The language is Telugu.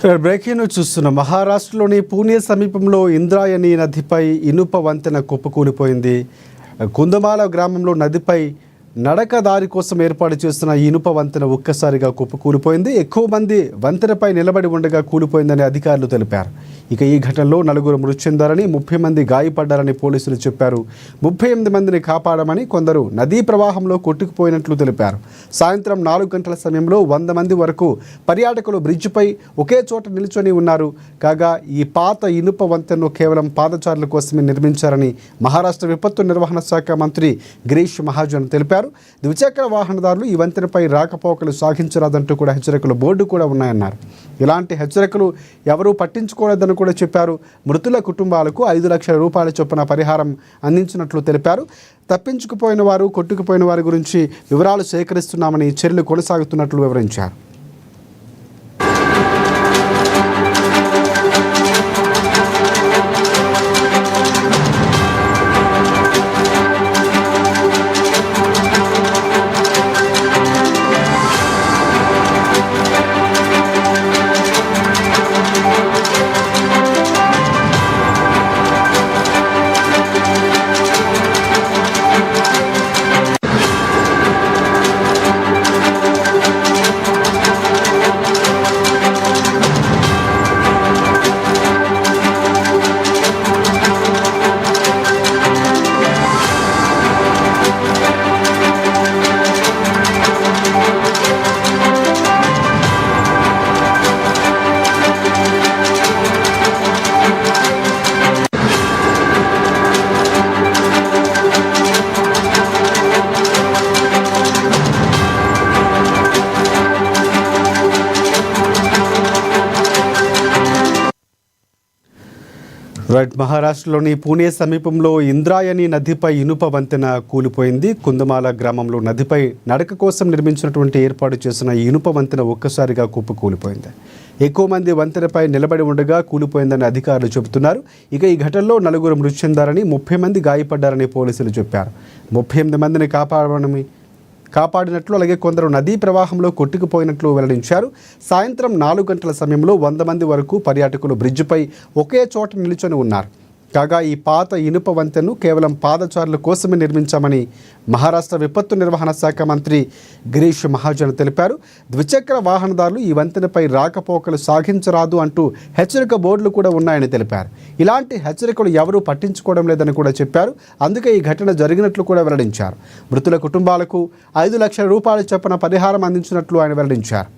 బ్రేకింగ్ న్యూస్ చూస్తున్నాం. మహారాష్ట్రలోని పూణే సమీపంలో ఇంద్రాయణి నదిపై ఇనుప వంతెన కుప్పకూలిపోయింది. కుందమాల గ్రామంలో నదిపై నడక దారి కోసం ఏర్పాటు చేస్తున్న ఈ ఇనుప వంతెన ఒక్కసారిగా కుప్పకూలిపోయింది. ఎక్కువ మంది వంతెనపై నిలబడి ఉండగా కూలిపోయిందని అధికారులు తెలిపారు. ఇక ఈ ఘటనలో 4 మృతి చెందారని, 30 మంది గాయపడ్డారని పోలీసులు చెప్పారు. 38 మందిని కాపాడమని, కొందరు నదీ ప్రవాహంలో కొట్టుకుపోయినట్లు తెలిపారు. సాయంత్రం 4 గంటల సమయంలో 100 మంది వరకు పర్యాటకులు బ్రిడ్జిపై ఒకే చోట నిల్చొని ఉన్నారు. కాగా ఈ పాత ఇనుప వంతెనను కేవలం పాదచారుల కోసమే నిర్మించారని మహారాష్ట్ర విపత్తు నిర్వహణ శాఖ మంత్రి గిరీష్ మహాజన్ తెలిపారు. ద్విచక్ర వాహనదారులు ఈ వంతెనపై రాకపోకలు సాగించరాదంటూ కూడా హెచ్చరికలు బోర్డు కూడా ఉన్నాయన్నారు. ఇలాంటి హెచ్చరికలు ఎవరూ పట్టించుకోలేదని కూడా చెప్పారు. మృతుల కుటుంబాలకు 5 లక్షల రూపాయల చొప్పున పరిహారం అందించినట్లు తెలిపారు. తప్పించుకుపోయిన వారు, కొట్టుకుపోయిన వారి గురించి వివరాలు సేకరిస్తున్నామని, చర్యలు కొనసాగుతున్నట్లు వివరించారు. మహారాష్ట్రలోని పూణే సమీపంలో ఇంద్రాయణి నదిపై ఇనుప వంతెన కూలిపోయింది. కుందమాల గ్రామంలో నదిపై నడక కోసం నిర్మించినటువంటి ఏర్పాటు చేసిన ఈ ఇనుప వంతెన ఒక్కసారిగా కూలిపోయింది. ఎక్కువ మంది వంతెనపై నిలబడి ఉండగా కూలిపోయిందని అధికారులు చెబుతున్నారు. ఇక ఈ ఘటనలో 4 మృతి చెందారని, 30 మంది గాయపడ్డారని పోలీసులు చెప్పారు. 38 మందిని కాపాడినట్లు, అలాగే కొందరు నదీ ప్రవాహంలో కొట్టుకుపోయినట్లు వెల్లడించారు. సాయంత్రం 4 గంటల సమయంలో 100 మంది వరకు పర్యాటకులు బ్రిడ్జిపై ఒకే చోట నిల్చొని ఉన్నారు. కాగా ఈ పాత ఇనుప వంతెనను కేవలం పాదచారుల కోసమే నిర్మించామని మహారాష్ట్ర విపత్తు నిర్వహణ శాఖ మంత్రి గిరీష్ మహాజన్ తెలిపారు. ద్విచక్ర వాహనదారులు ఈ వంతెనపై రాకపోకలు సాగించరాదు అంటూ హెచ్చరిక బోర్డులు కూడా ఉన్నాయని తెలిపారు. ఇలాంటి హెచ్చరికలు ఎవరూ పట్టించుకోవడం లేదని కూడా చెప్పారు. అందుకే ఈ ఘటన జరిగినట్లు కూడా వెల్లడించారు. మృతుల కుటుంబాలకు 5 లక్షల రూపాయల చొప్పున పరిహారం అందించినట్లు ఆయన వెల్లడించారు.